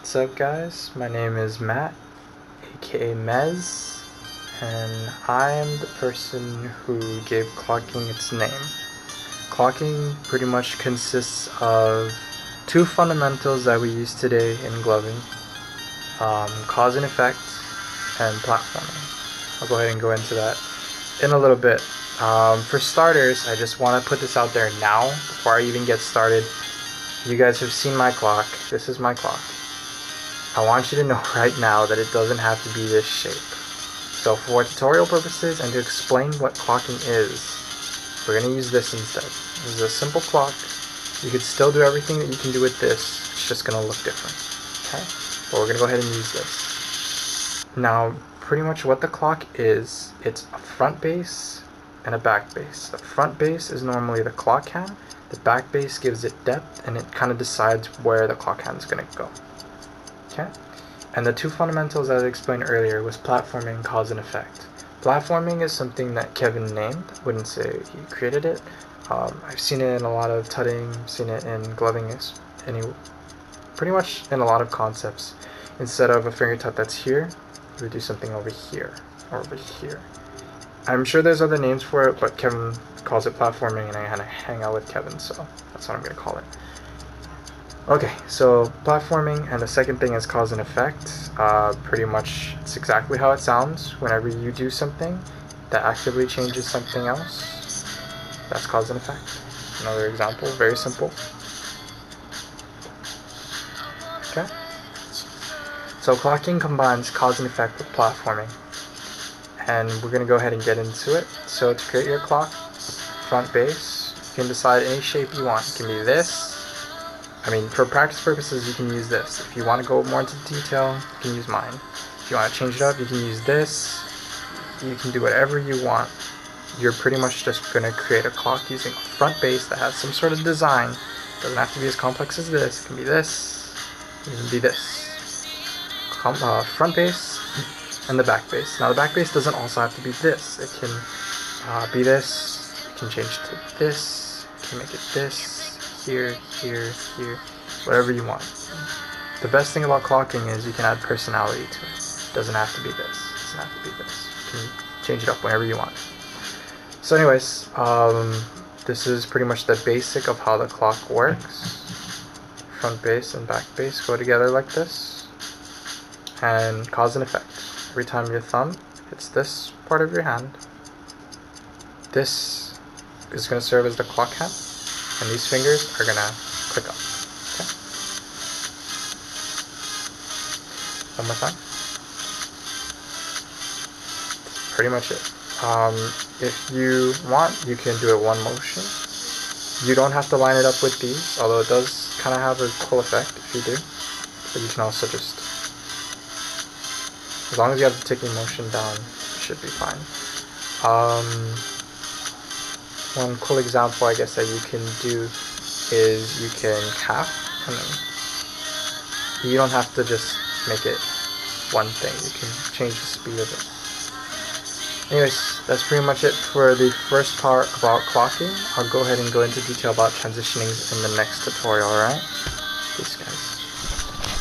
What's up, guys? My name is Matt, aka Mez, and I am the person who gave clocking its name. Clocking pretty much consists of two fundamentals that we use today in gloving, cause and effect and platforming. I'll go ahead and go into that in a little bit. For starters, I just want to put this out there now before I even get started. You guys have seen my clock. This is my clock. I want you to know right now that it doesn't have to be this shape. So for tutorial purposes and to explain what clocking is, we're going to use this instead. This is a simple clock. You could still do everything that you can do with this. It's just going to look different. Okay? But we're going to go ahead and use this. Now, pretty much what the clock is, it's a front base and a back base. The front base is normally the clock hand. The back base gives it depth, and it kind of decides where the clock hand is going to go. Okay? And the two fundamentals that I explained earlier was platforming, cause, and effect. Platforming is something that Kevin named. I wouldn't say he created it. I've seen it in a lot of tutting, seen it in gloving, pretty much in a lot of concepts. Instead of a finger tut that's here, you would do something over here, or over here. I'm sure there's other names for it, but Kevin calls it platforming, and I kind of hang out with Kevin, so that's what I'm going to call it. Okay, so platforming, and the second thing is cause and effect. Pretty much it's exactly how it sounds. Whenever you do something that actively changes something else, that's cause and effect. Another example, very simple. Okay, so clocking combines cause and effect with platforming, and we're going to go ahead and get into it. So to create your clock, front base, you can decide any shape you want. It can be this. For practice purposes, you can use this. If you want to go more into detail, you can use mine. If you want to change it up, you can use this. You can do whatever you want. You're pretty much just going to create a clock using a front base that has some sort of design. It doesn't have to be as complex as this. It can be this. It can be this. Front base and the back base. Now the back base doesn't also have to be this. It can be this. You can change to this. You can make it this. Here, here, here, whatever you want. The best thing about clocking is you can add personality to it. It doesn't have to be this. It doesn't have to be this. You can change it up whenever you want. So anyways, this is pretty much the basic of how the clock works. Front base and back base go together like this. And cause and effect. Every time your thumb hits this part of your hand, this is going to serve as the clock hand. And these fingers are going to click up. Okay? One more time. That's pretty much it. If you want, you can do it one motion. You don't have to line it up with these, although it does kind of have a cool effect if you do. But you can also just, as long as you have the ticking motion down, it should be fine. One cool example, I guess, that you can do is you can cap, and then you don't have to just make it one thing. You can change the speed of it. Anyways, that's pretty much it for the first part about clocking. I'll go ahead and go into detail about transitionings in the next tutorial, alright? Peace, guys.